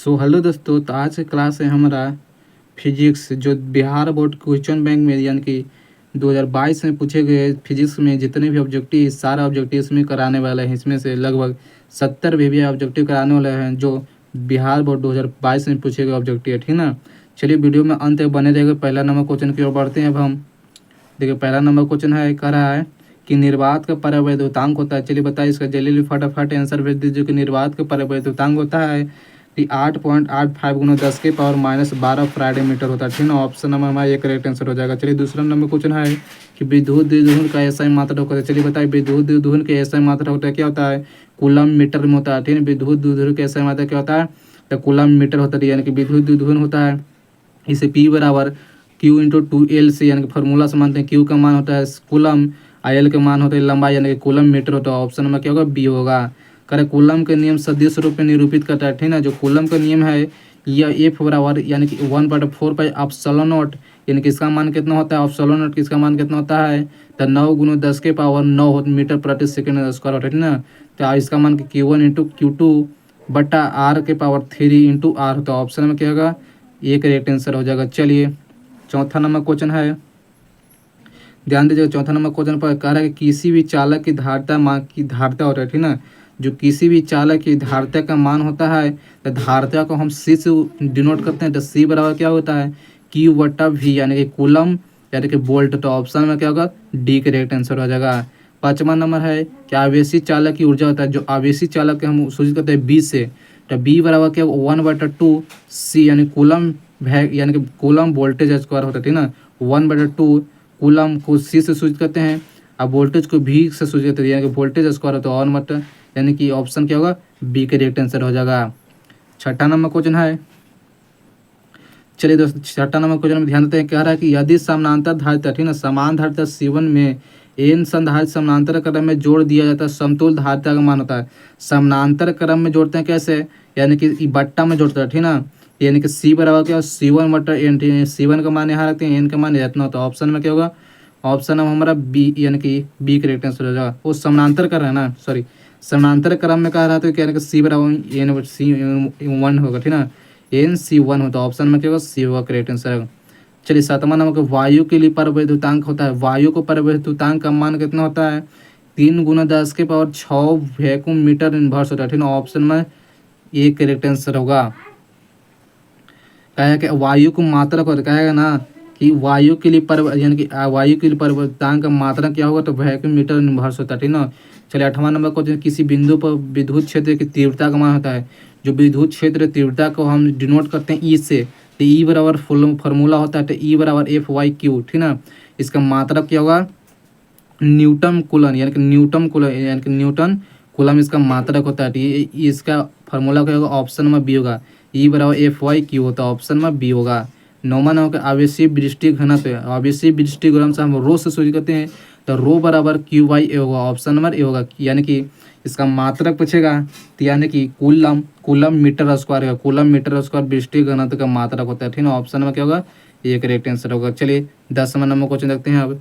Hello दोस्तों, तो आज की क्लास है हमारा फिजिक्स, जो बिहार बोर्ड क्वेश्चन बैंक में यानी कि 2022 में पूछे गए फिजिक्स में जितने भी ऑब्जेक्टिव सारा ऑब्जेक्टिव इसमें कराने वाला है। इसमें से लगभग 70 भी ऑब्जेक्टिव कराने वाले हैं जो बिहार बोर्ड 2022 में पूछे गए ऑब्जेक्टिव है, ठीक ना। चलिए वीडियो में अंत तक बने रहेगा। पहला नंबर क्वेश्चन की ओर बढ़ते हैं। अब हम देखिए, पहला नंबर क्वेश्चन है, कह रहा है कि निर्वात का परिवर्तनांक होता है। चलिए बताइए इसका जल्दी फटाफट आंसर भेज दीजिए कि निर्वात का परिवर्तनांक होता है कि 8.85 गुना 10 के पावर -12 फ्राइडे मीटर होता है, ठीक ना। ऑप्शन नंबर हमारा एक करेक्ट आंसर हो जाएगा। चलिए दूसरा नंबर क्वेश्चन है कि विद्युत द्विध्रुव का एसआई मात्रा होता है। चलिए बताइए विद्युत द्विध्रुव के एसआई मात्रा होता है, क्या होता है? कूलम मीटर में होता है, ठीक है। विद्युत द्विध्रुव के एसआई मात्रा क्या होता है? तो कूलम मीटर होता है, यानी कि विद्युत द्विध्रुव होता है। इसे P बराबर Q/2L से यानी कि फार्मूला से मानते हैं। Q का मान होता है कूलम, L का मान होता है लंबाई यानी कि कूलम मीटर होता है। ऑप्शन नंबर क्या होगा? बी होगा। करे कूलम के नियम सदिश रूप में निरूपित करता है, ठीक ना। जो कूलम का नियम है यह F बराबर यानी कि 1/4 पाई एप्सिलॉन नॉट, यानी कि इसका मान कितना होता है? एप्सिलॉन नॉट किसका मान कितना होता है? तो 9 गुना 10 के पावर 9 मीटर प्रति सेकंड स्क्वायर होता है, ठीक ना। तो इसका मान Q1/Q2/R/3 होता है। ऑप्शन में क्या होगा? ये करेक्ट आंसर हो जाएगा। चलिए चौथा नंबर क्वेश्चन है, ध्यान दीजिएगा। चौथा नंबर क्वेश्चन पर कह रहा है कि किसी भी चालक की धारिता मान की धारिता होता है, ठीक ना। जो किसी भी चालक की धारिता का मान होता है, तो धारिता को हम सी से डिनोट करते हैं। तो सी बराबर क्या होता है? Q/V यानी कि कूलम यानी कि वोल्ट। तो ऑप्शन में क्या होगा? डी करेक्ट आंसर हो जाएगा। पाँचवा नंबर है कि आवेशी चालक की ऊर्जा होता है। जो आवेशी चालक के हम सूचित करते हैं बी से, तो बी बराबर क्या? 1/2 सी यानी कूलम भैग यानी कि कूलम वोल्टेज स्क्वायर होता है, ठीक ना। 1/2 कूलम को सी से सूचित करते हैं, अब वोल्टेज को भी से सूचित करते हैं, यानी कि वोल्टेज स्क्वायर होता है। और मत यानी कि ऑप्शन क्या होगा? बी करेक्ट आंसर हो जाएगा। छठा नंबर क्वेश्चन है, चलिए दोस्तों छठा नंबर क्वेश्चन में ध्यान देते हैं। कह रहा है कि यदि समानांतर धारिता, ठीक ना, समान धारिता C1 में एन संधारित समानांतर क्रम में जोड़ दिया जाता है, समतुल धारिता का मान होता है। समानांतर क्रम में जोड़ते हैं कैसे? यानी कि बट्टा में जोड़ता है, ठीक ना। यानी कि सी बराबर क्या? C1/N, C1 का मान यहाँ रखते हैं, एन का मान इतना होता है। ऑप्शन में क्या होगा? ऑप्शन में हमारा बी यानी कि बी करेक्ट आंसर हो जाएगा। वो समानांतर क्रम है ना, सॉरी समानांतर क्रम में कह रहा था कि यानी कि सी बराबर N/C1 होगा, ठीक ना। N/C1 होता है। ऑप्शन में क्या होगा? सी होगा करेक्ट आंसर। चलिए सातवां नंबर, वायु के लिए परिवर्तनांक होता है। वायु को परिवर्तनांक का मान कितना होता है? 3 गुना 10 के पावर 6 वैक्यूम मीटर इनवर्स होता है, ठीक ना। ऑप्शन में ये करेक्ट आंसर होगा। कहेगा कि वायु को मात्रक होता कहेगा ना कि वायु के लिए यानी कि वायु के लिए परिवर्तनांक का मात्रक क्या होगा? तो वैक्यूम मीटर इनवर्स होता है, ठीक ना। चलिए आठवां नंबर को, किसी बिंदु पर विद्युत क्षेत्र की तीव्रता का मान होता है। जो विद्युत क्षेत्र तीव्रता को हम डिनोट करते हैं ई से, तो ई बराबर फॉर्मूला होता है, तो ई बराबर F/Q, ठीक ना। इसका मात्रक क्या होगा? न्यूटन कूलम यानी कि न्यूटन कूलम यानी कि न्यूटन कूलम इसका मात्रक होता है। इसका फार्मूला क्या होगा? ऑप्शन में बी होगा। ई बराबर F/Q होता है। ऑप्शन में बी होगा। नौवां नंबर का आवेशीय विशिष्ट घनत्व, आवेशीय विशिष्ट घनत्व से हम रो से सूचित करते हैं, तो रो बराबर Q/A होगा। ऑप्शन नंबर ए होगा। यानी कि इसका मात्रक पूछेगा तो यानी कि कूलम कूलम मीटर स्क्वायर है। कूलम मीटर स्क्वायर विशिष्ट घनत्व का मात्रक होता है, ठीक है। ऑप्शन में क्या होगा? ये करेक्ट आंसर होगा। चलिए 10वां नंबर क्वेश्चन देखते हैं अब।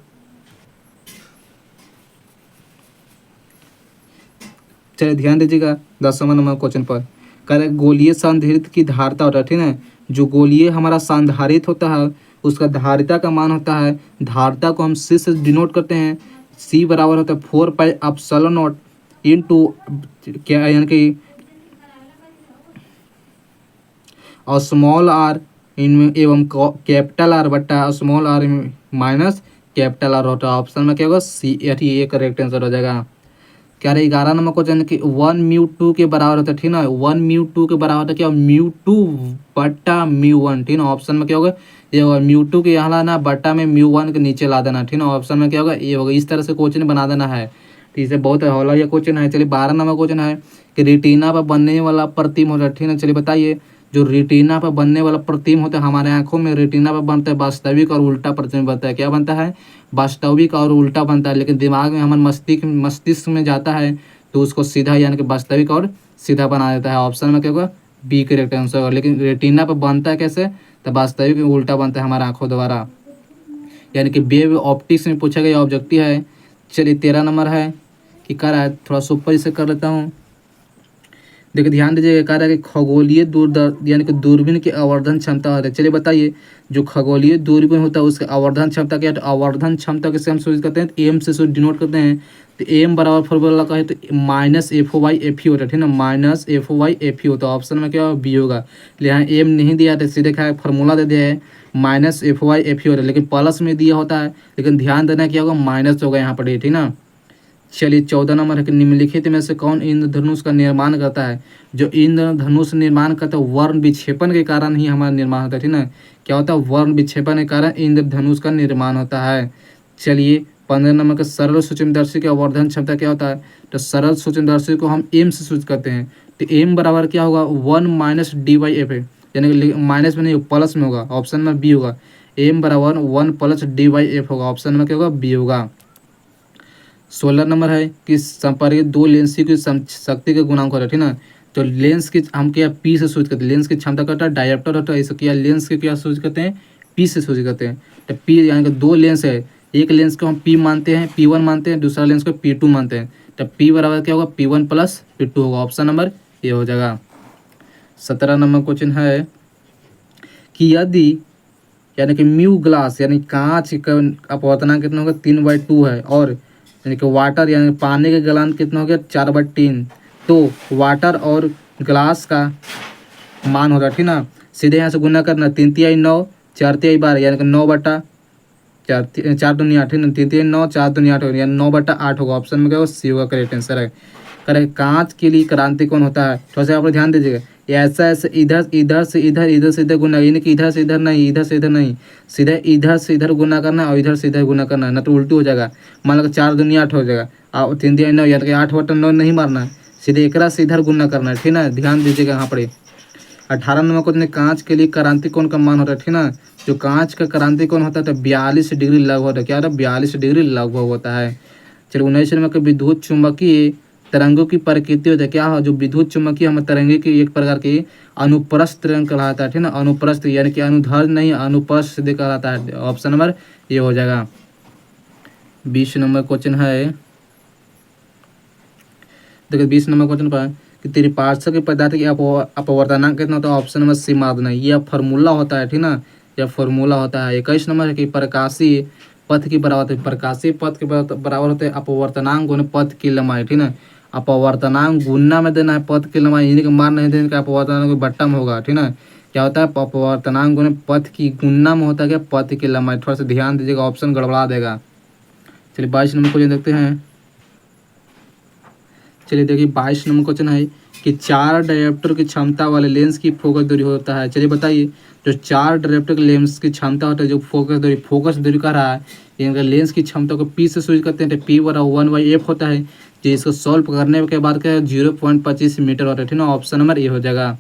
चलिए ध्यान दीजिएगा 10वां नंबर क्वेश्चन पर। कह रहे गोलीय संधारित्र की धारिता होता है, ठीक है। जो गोलीय हमारा संधारित्र होता है उसका धारिता का मान होता है, धारिता को हम सी से डिनोट करते हैं। सी बराबर होता है 4 पाई एप्सिलॉन नॉट इनटू क्या यानी कि स्मॉल आर इन एवं कैपिटल आर बट्टा small R minus capital R होता है। ऑप्शन में क्या होगा? सी, ये करेक्ट आंसर हो जाएगा। क्या रहे 11 नंबर क्वेश्चन कि 1μ2 के बराबर होता है, ठीक ना। 1μ2 के बराबर होता है क्या? μ2/μ1, ठीक ना। ऑप्शन में क्या होगा? ये होगा। μ2 के यहाँ लाना, बट्टा में μ1 के नीचे ला देना, ठीक ना। ऑप्शन में क्या होगा? ये होगा। इस तरह से क्वेश्चन बना देना है, ठीक है। बहुत हौला ये क्वेश्चन है। चलिए 12 नंबर क्वेश्चन है कि रेटिना पर बनने वाला प्रतिम होता है, ठीक है। चलिए बताइए, जो रेटिना पर बनने वाला प्रतिम होता है, हमारे आंखों में रेटिना पर बनता है वास्तविक और उल्टा प्रतिबिंब बनता है। क्या बनता है? वास्तविक और उल्टा बनता है। लेकिन दिमाग में हमारे मस्तिष्क में जाता है तो उसको सीधा यानी कि वास्तविक और सीधा बना देता है। ऑप्शन में क्या होगा? बी करेक्ट आंसर होगा। लेकिन रेटिना पर बनता है कैसे? तो वास्तविक में उल्टा बनता है हमारे आंखों द्वारा, यानी कि वेव ऑप्टिक्स में पूछा गया ऑब्जेक्टिव है। चलिए 13 नंबर है कि कर रहा है, थोड़ा सा ऊपर इसे कर लेता हूँ। देखिए ध्यान दीजिएगा, कह रहा है कि खगोलीय यानी कि दूरबीन की आवर्धन क्षमता होता है। चलिए बताइए, जो खगोलीय दूरबीन होता है उसका आवर्धन क्षमता क्या है? तो आवर्धन क्षमता किसे हम सूचित करते हैं? एम से डिनोट करते हैं। तो एम बराबर फॉर्मूला का है तो minus f o y f e होता है, ठीक है ना, minus f o y f e होता है। ऑप्शन में क्या होगा? बी होगा। यहाँ एम नहीं दिया तो सीधे क्या है, फॉर्मूला दे दिया है minus f o y f e होता है, लेकिन प्लस में दिया होता है, लेकिन ध्यान देना क्या होगा, माइनस होगा यहाँ पर, ठीक ना। चलिए 14 नंबर है कि निम्नलिखित में से कौन इंद्रधनुष का निर्माण करता है? जो इंद्रधनुष निर्माण करता है वर्ण विक्षेपण के कारण ही हमारा निर्माण होता है, ठीक ना। क्या होता है? वर्ण विक्षेपण के कारण इंद्रधनुष का निर्माण होता है। चलिए 15 नंबर का सरल सूक्ष्मदर्शी का आवर्धन क्षमता क्या होता है? तो सरल सूक्ष्मदर्शी को हम एम से सूचित करते हैं। तो एम बराबर क्या होगा? 1 माइनस डी बाई एफ है, यानी कि माइनस में नहीं प्लस में होगा, ऑप्शन में बी होगा। एम बराबर 1 प्लस डी बाई एफ होगा, ऑप्शन में क्या होगा? बी होगा। 16 नंबर है कि संपर्कित दो लेंस की शक्ति के गुणांक होता है, ठीक ना। तो लेंस की हम क्या पी से सूचित करते हैं, लेंस की क्षमता करता है डायरेक्टर होता है, इसे क्या लेंस के क्या सूचित करते हैं? पी से सूचित करते हैं। तो पी यानी कि दो लेंस है, एक लेंस को हम पी मानते हैं, P1 मानते हैं, दूसरा लेंस को P2 मानते हैं। तो पी बराबर क्या होगा? P1 प्लस P2 होगा, ऑप्शन नंबर ए हो जाएगा। 17 नंबर क्वेश्चन है कि यदि यानी कि म्यू ग्लास यानी कांच का अपवर्तनांक कितना होगा? 3/2 है, और यानी कि वाटर यानी पानी का गलन कितना हो गया? 4/3। तो वाटर और ग्लास का मान होगा, ठीक ना। सीधे यहाँ से गुना करना, 3×9 4×12 यानी कि 9/4 4×2 8, ठीक ना, 3×9 4×2 8 यानी 9/8 होगा, ऑप्शन में क्या होगा? सी होगा करेक्ट आंसर है। करेक्ट। कांच के लिए क्रांति कौन होता है? थोड़ा सा आप लोग ध्यान दीजिएगा, ये ऐसा ऐसे इधर इधर से इधर, इधर से इधर गुना, यानी कि इधर से इधर नहीं, इधर से इधर नहीं, सीधा इधर से इधर गुना करना है और इधर से इधर गुना करना है, ना तो उल्टी हो जाएगा। मान लो 4×2 8 हो जाएगा, और 3×9 यानी कि 8/9 नहीं मारना है, सीधे एकरा से इधर गुना करना है, ठीक ना। ध्यान दीजिएगा यहाँ पर। 18 नंबर को कांच के लिए क्रांति कोण का मान होता है, ठीक ना। जो कांच का क्रांति कोण होता है तो 42 डिग्री लगभग होता है। क्या होता है? 42 डिग्री लगभग होता है। चलिए 19 नंबर का विद्युत चुम्बकीय तरंगों की प्रकृति होता है। क्या हो? जो विद्युत चुम्बकीय हम तरंगे की एक प्रकार की अनुप्रस्थ तरंग कहलाता है, ठीक ना। अनुप्रस्थ यानी कि अनुधर नहीं, अनुप्रस्थ सीधे कहलाता है, ऑप्शन नंबर ये हो जाएगा। 20 नंबर क्वेश्चन है, देखिए 20 नंबर क्वेश्चन पर कि तेरी पार्श्व के पदार्थ की अपवर्तनांक कितना होता है? ऑप्शन नंबर सी मार देना, यह फार्मूला होता है, ठीक ना, यह फार्मूला होता है। 21 नंबर है कि प्रकाशीय पथ की बराबर होती है, प्रकाशीय पथ के बराबर होते हैं अपवर्तनांक गुना पथ की लंबाई, ठीक ना। अपवर्तनांक गुना में देना है पथ की लंबाई, यानी कि मार नहीं देने का अपवर्तनांक बट्टा में होगा, ठीक ना। क्या होता है? अपवर्तनांक गुना पथ की गुना में होता है क्या? पथ की लंबाई। थोड़ा सा ध्यान दीजिएगा, ऑप्शन गड़बड़ा देगा। चलिए 22 नंबर क्वेश्चन देखते हैं। चलिए देखिए 22 नंबर क्वेश्चन है कि 4 डायोप्टर की क्षमता वाले लेंस की फोकस दूरी होता है। चलिए बताइए, जो 4 डायोप्टर के लेंस की क्षमता होता है, जो फोकस दूरी कर रहा है, इनका लेंस की क्षमता को पी से सूचित करते हैं। तो पी बराबर 1/f होता है, जो इसको सॉल्व करने के बाद क्या है? 0.25 मीटर होता है, ठीक ना, ऑप्शन नंबर ए हो जाएगा।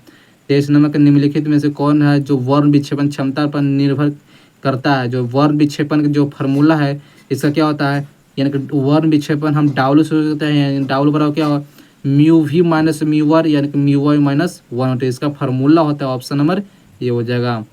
23 नंबर के निम्नलिखित में से कौन है जो वर्ण विक्षेपण क्षमता पर निर्भर करता है? जो वर्ण विक्षेपण का जो फार्मूला है इसका क्या होता है? यानी कि वर्ण विक्षेपण हम डाब्लू से होता है, डाब्लू बराबर क्या होगा? Mu v minus mu r यानी कि म्यू वाई माइनस 1 होता है, इसका फार्मूला होता है, ऑप्शन नंबर ये हो जाएगा।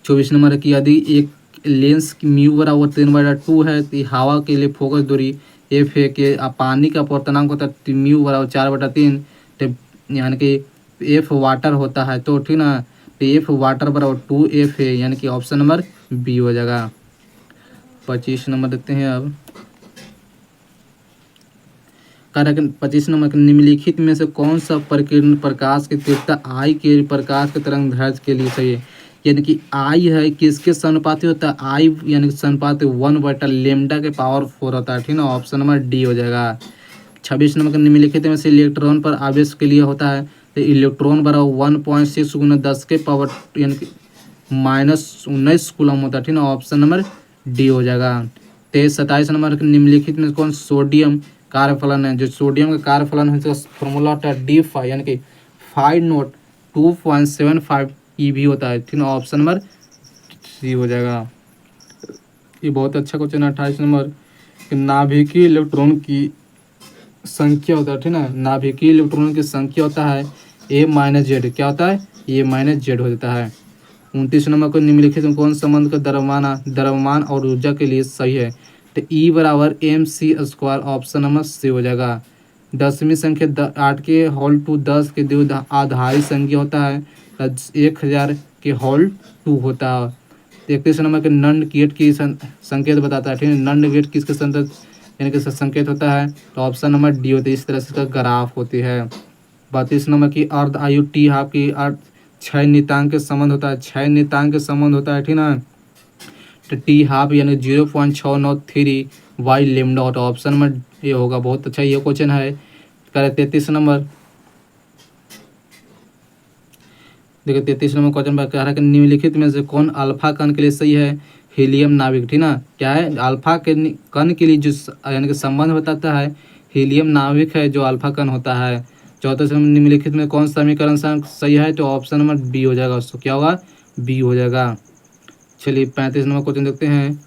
24 नंबर है कि यदि एक लेंस की म्यू बराबर 3/2 है तो हवा के लिए फोकस दूरी एफ है, कि पानी का अपवर्तनांक होता है तो म्यू बराबर 4/3, तो यानी कि एफ वाटर होता है, तो ठीक ना। तो एफ वाटर बराबर 2f है, यानी कि ऑप्शन नंबर बी हो जाएगा। 25 नंबर देखते हैं अब। कारण 25 नंबर के निम्नलिखित में से कौन सा प्रकीर्ण प्रकाश की तीव्रता आई के प्रकाश के तरंग दैर्ध्य के लिए सही है? यानी कि आई है किसके समानुपाती होता है? आई यानी कि समानुपाती 1/λ के पावर 4 होता है, ठीक ना, ऑप्शन नंबर डी हो जाएगा। 26 नंबर के निम्नलिखित में से इलेक्ट्रॉन पर आवेश के लिए होता है, तो इलेक्ट्रॉन बराबर 1.6 × 10 के पावर यानी कि -19 कूलम होता है, ठीक ना, ऑप्शन नंबर डी हो जाएगा। 27 नंबर के निम्नलिखित में कौन सोडियम कार्यफलन है? जो सोडियम का कार्यफलन है इसका फॉर्मूला होता है D5 यानी कि 5 नोट 2.75 eV होता है, ठीक है, ऑप्शन नंबर सी हो जाएगा। ये बहुत अच्छा क्वेश्चन है। 28 नंबर कि नाभिकीय इलेक्ट्रॉन की संख्या होता है, ठीक ना, नाभिकीय इलेक्ट्रॉन की संख्या होता है A-Z। क्या होता है? A-Z हो जाता है। 29 नंबर को निम्नलिखित में कौन संबंध का द्रव्यमान और ऊर्जा के लिए सही है? तो E बराबर mc², ऑप्शन नंबर सी हो जाएगा। 10वीं संख्या 8 के होल टू 10 के दो आधारी संख्या होता है, 1000 के होल टू होता है। 31 नंबर के नंड गेट की संकेत बताता है, ठीक है। नंड गेट किसके यानी कि संकेत होता है, तो ऑप्शन नंबर डी होती है। इस तरह से इसका ग्राफ होती है। 32 नंबर की अर्ध आयु टी हाफ की अर्थ 6 नियतांक के संबंध होता है, 6 नियतांक के संबंध होता है, ठीक ना। तो टी हाफ यानी 0.693 वाई लेमडा होता है। ऑप्शन नंबर ये होगा। बहुत अच्छा ये क्वेश्चन है। करे 33 नंबर, देखिए 33 नंबर क्वेश्चन पर कह रहा है कि निम्नलिखित में से कौन अल्फा कण के लिए सही है। हीलियम नाभिक, ठीक ना। क्या है, अल्फा के कण के लिए जो यानी कि संबंध बताता है, हीलियम नाभिक है जो अल्फा कण होता है। 34 नंबर, निम्नलिखित में कौन समीकरण सही है, तो ऑप्शन नंबर बी हो जाएगा। उसको क्या होगा, बी हो जाएगा। चलिए 35 नंबर क्वेश्चन देखते हैं।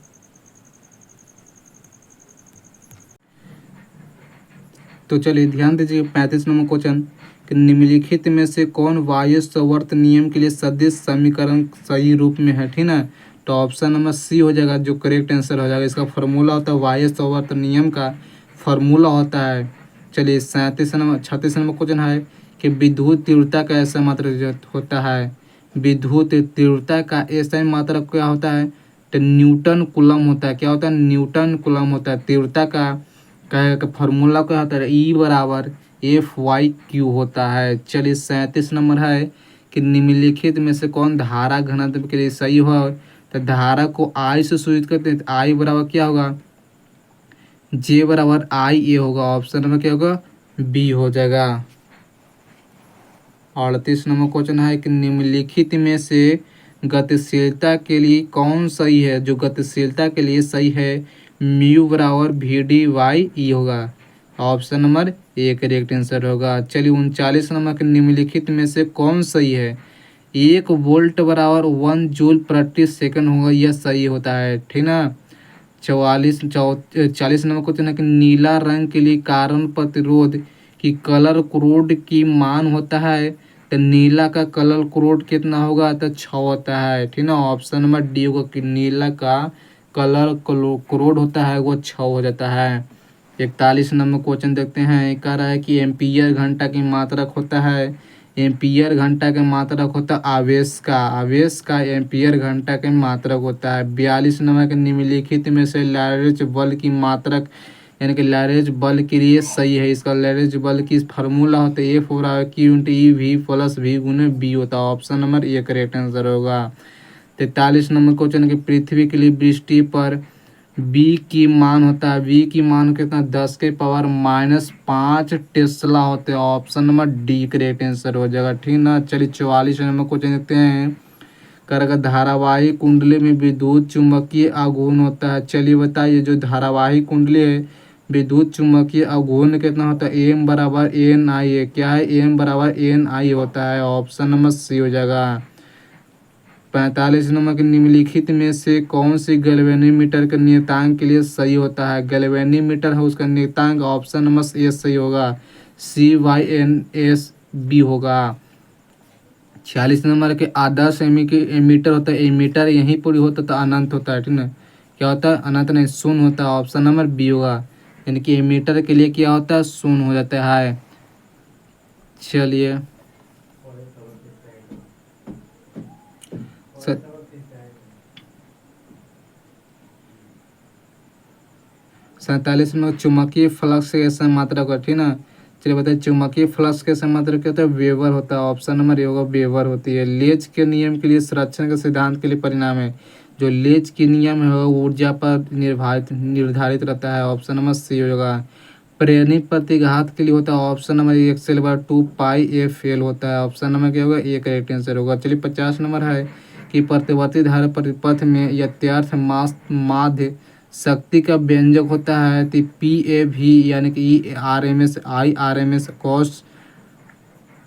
तो चलिए ध्यान दीजिए 35 नंबर क्वेश्चन कि निम्नलिखित में से कौन वायु संवर्त नियम के लिए सदिश समीकरण सही रूप में है, ठीक ना। तो ऑप्शन नंबर सी हो जाएगा जो करेक्ट आंसर हो जाएगा। इसका फार्मूला होता है, वायु संवर्त नियम का फार्मूला होता है। चलिए 36 नंबर क्वेश्चन है कि विद्युत तीव्रता का ऐसा मात्रक होता है। विद्युत तीव्रता का ऐसा मात्रक क्या होता है, तो न्यूटन कूलम होता है। क्या होता है, न्यूटन कूलम होता है। तीव्रता का फार्मूला क्या होता है, ई बराबर F/Q होता है। चलिए 37 नंबर है कि निम्नलिखित में से कौन धारा घनत्व के लिए सही हो, तो धारा को I से सूचित करते हैं। I बराबर क्या होगा, J बराबर IA होगा। ऑप्शन नंबर क्या होगा, बी हो जाएगा। 38 नंबर क्वेश्चन है कि निम्नलिखित में से गतिशीलता के लिए कौन सही है। जो गतिशीलता के लिए सही है, म्यू बराबर VD/E होगा। Option number A correct answer होगा। चलिए 39 नंबर के निम्नलिखित में से कौन सही है। 1 वोल्ट बराबर 1 जूल प्रति सेकंड होगा, यह सही होता है, ठीक ना। 40 नंबर क्वेश्चन है कि नीला रंग के लिए कारण प्रतिरोध की कलर कोड की मान होता है, तो नीला का कलर कोड कितना होगा, तो 6 होता है, ठीक ना। ऑप्शन नंबर डी होगा कि नीला का कलर कोड होता है वो 6 हो जाता है। 41 नंबर क्वेश्चन देखते हैं। कह रहा है कि एम्पियर घंटा की मात्रक होता है, एम्पियर घंटा के मात्रक होता है आवेश का एम्पियर घंटा के मात्रक होता है। 42 नंबर के निम्नलिखित में से लैरेज बल की मात्रक यानी कि लैरेज बल के लिए सही है। इसका लैरेज बल की फार्मूला होता है F बराबर Q/E V प्लस V गुने बी होता है। Option number A correct answer होगा। 43 नंबर क्वेश्चन कि पृथ्वी के लिए दृष्टि पर बी की मान होता है, बी की मान कितना, 10 के पावर -5 टेस्ला होते हैं। Option number D correct answer हो जाएगा, ठीक ना। चलिए 44 नंबर क्वेश्चन देखते हैं। कर धारावाही कुंडली में विद्युत चुंबकीय आघूर्ण होता है। चलिए बताइए जो धारावाही कुंडली है, विद्युत चुंबकीय आघूर्ण कितना होता है, एम बराबर एन आई है। क्या है, एम बराबर एन आई होता है। ऑप्शन नंबर सी हो जाएगा। 45 नंबर के निम्नलिखित में से कौन सी गैल्वेनीमीटर के नियतांक के लिए सही होता है। गैल्वेनीमीटर है उसका नियतांक ऑप्शन नंबर ए सही होगा, CYNS/B होगा। 46 नंबर के आदर्श एमीटर होता है, एमीटर यहीं पूरी होता तो अनंत होता है, ठीक ना। क्या होता है, अनंत नहीं, शून्य होता है। ऑप्शन नंबर बी होगा, यानी कि एमीटर के लिए क्या होता है, शून्य हो जाता है। चलिए 47 में चुंबकीय फ्लक्स के ऐसा मात्रा का, ठीक ना। चलिए बताइए चुंबकीय फ्लक्स के ऐसा मात्रा क्या होता है, वेबर होता है। ऑप्शन नंबर ए होगा, वेबर होती है। लेज के नियम के लिए संरक्षण के सिद्धांत के लिए परिणाम है। जो लेज के नियम है वो ऊर्जा पर निर्धारित रहता है। ऑप्शन नंबर सी होगा। प्रेरणी प्रतिघात के लिए होता है, ऑप्शन नंबर XL/2πfL होता है। ऑप्शन नंबर क्या होगा, ए करेक्ट आंसर होगा। चलिए 50 नंबर है कि प्रतिवर्ती धारा परिपथ में यथार्थ माध्य शक्ति का व्यंजक होता है, तो PAV यानी कि RMS cos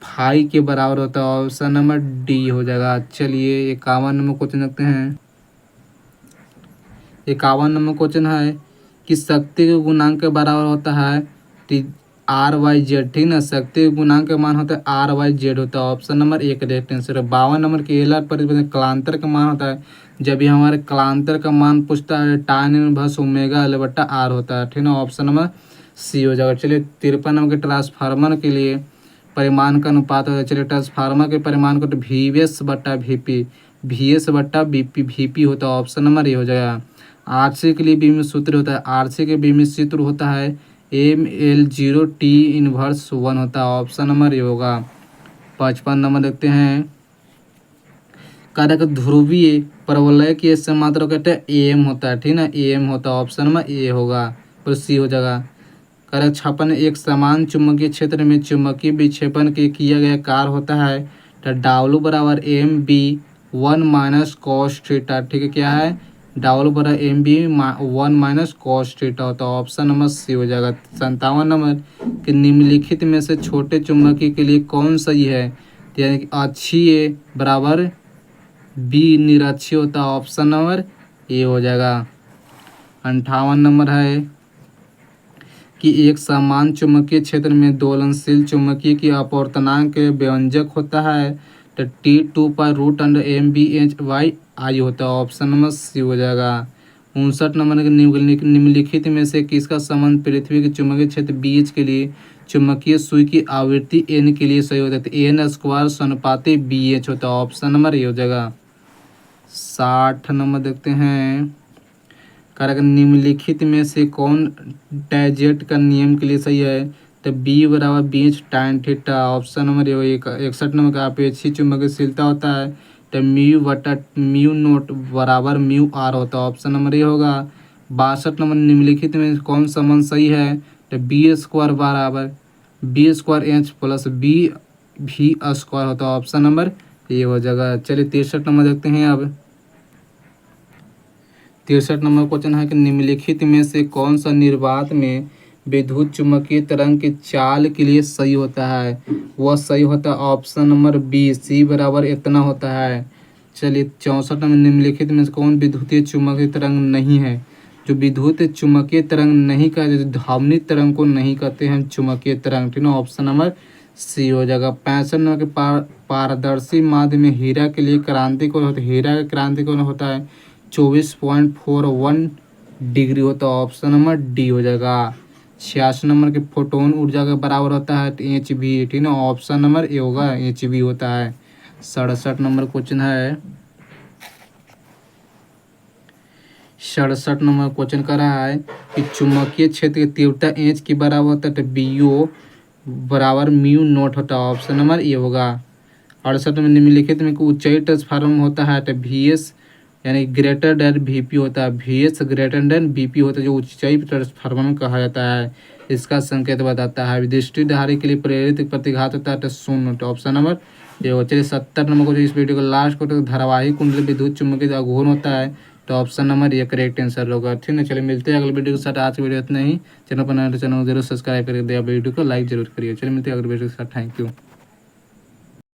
फाई के बराबर होता है। ऑप्शन नंबर डी हो जाएगा। चलिए 51 नंबर क्वेश्चन देखते हैं। 51 नंबर क्वेश्चन है कि शक्ति के गुणांक के बराबर होता है RYZ, ठीक ना। शक्ति के गुणांक का मान होता है RYZ होता है। ऑप्शन नंबर एक करेक्ट आंसर है। 52 नंबर के एलआर परिवर्तन कलांतर का मान होता है, जब भी हमारे कलांतर का मान पूछता है tan 1/ω L/R होता है, ठीक ना। ऑप्शन नंबर सी हो जाएगा। चलिए 53 नंबर के ट्रांसफार्मर के लिए परिमाण का अनुपात होता है। चलिए ट्रांसफार्मर के परिमाण को तो VS बट्टा VP, VS बट्टा VP होता है, ऑप्शन नंबर ये हो जाएगा। RC के लिए बीम सूत्र होता है, RC के बीम सूत्र होता है ML0T−1 होता है, ऑप्शन नंबर ये होगा। 55 नंबर देखते हैं, कारक ध्रुवीय परवलय की ऐसे मात्रा कहते हैं AM होता है, ठीक ना, AM होता है, ऑप्शन नंबर ए होगा, और सी हो जाएगा। कारक 56, एक समान चुंबकीय क्षेत्र में चुंबकीय विक्षेपण के किया गया कार्य होता है तो W बराबर MB1 माइनस कॉस थीटा, ठीक है, क्या है, W बराबर MB1 माइनस कॉस थीटा होता है, ऑप्शन नंबर सी हो जाएगा। 57 नंबर कि निम्नलिखित में से छोटे चुंबकीय के लिए कौन सही है, यानी कि अक्षीय बराबर बी निरक्षीय होता है, ऑप्शन नंबर ए हो जाएगा। 58 नंबर है कि एक समान चुंबकीय क्षेत्र में दोलनशील चुंबकीय की अपवर्तनांक व्यंजक होता है तो T2/√MBH/I होता है, ऑप्शन नंबर सी हो जाएगा। 59 नंबर के निम्नलिखित में से किसका संबंध पृथ्वी के चुंबकीय क्षेत्र BH के लिए चुंबकीय सुई की आवृत्ति N के लिए सही होता है तो N² समानुपाती BH होता है, ऑप्शन नंबर ए हो जाएगा। 60 नंबर देखते हैं, कारक निम्नलिखित में से कौन टैजेट का नियम के लिए सही है तो B बराबर BH tan theta, option number A. 61 number का अपेक्षित चुंबकशीलता होता है तो μ/μ0 बराबर μr होता है, ऑप्शन नंबर ए होगा। 62 नंबर निम्नलिखित में कौन संबंध सही है तो B² बराबर B² प्लस V² होता है, ऑप्शन नंबर ए हो जाएगा। चलिए 63 नंबर देखते हैं अब। 63 नंबर क्वेश्चन है कि निम्नलिखित में से कौन सा निर्वात में विद्युत चुम्बकीय तरंग की चाल के लिए सही होता है, वह सही होता है, ऑप्शन नंबर बी, C बराबर इतना होता है। चलिए 64 नंबर निम्नलिखित में से कौन विद्युतीय चुम्बकीय तरंग नहीं है, जो विद्युत चुम्बकीय तरंग नहीं कहते, ध्वनित तरंग को नहीं कहते हैं चुम्बकीय तरंग, ठीक है, ऑप्शन नंबर सी हो जाएगा। 65 नंबर के पारदर्शी माध्य में हीरा के लिए क्रांति कोण होता है, हीरा का क्रांति कोण होता है 24.41 डिग्री होता है, ऑप्शन नंबर डी हो जाएगा। 86 नंबर के फोटोन ऊर्जा के बराबर होता है HV, ठीक है, ऑप्शन नंबर ए होगा, HV होता है। 67 नंबर क्वेश्चन है, 67 नंबर क्वेश्चन कर रहा है कि चुंबकीय क्षेत्र की तीव्रता H के बराबर होता है तो BO बराबर μ0 होता है, ऑप्शन नंबर ए होगा। 68 में निम्नलिखित में ऊंचाई ट्रांसफार्मर होता है तो VS यानी ग्रेटर देन VP होता है, VS ग्रेटर देन VP होता है, जो ऊंचाई ट्रांसफार्मर कहा जाता है, इसका संकेत बताता है। विद्युत धारा के लिए प्रेरित प्रतिघात होता है तो 0, ऑप्शन नंबर ये हो। चलिए 70 नंबर को जो इस वीडियो को लास्ट को तो धारावाहिक कुंडली विद्युत चुम्बकीय आघूर्ण होता है तो ऑप्शन नंबर ये करेक्ट आंसर होगा, ठीक है। चलिए मिलते हैं अगले वीडियो के साथ। आज की वीडियो इतना ही, चैनल पर नए तो चैनल जरूर सब्सक्राइब करके वीडियो को लाइक जरूर करिए। चलिए मिलते हैं अगले वीडियो के साथ, थैंक यू।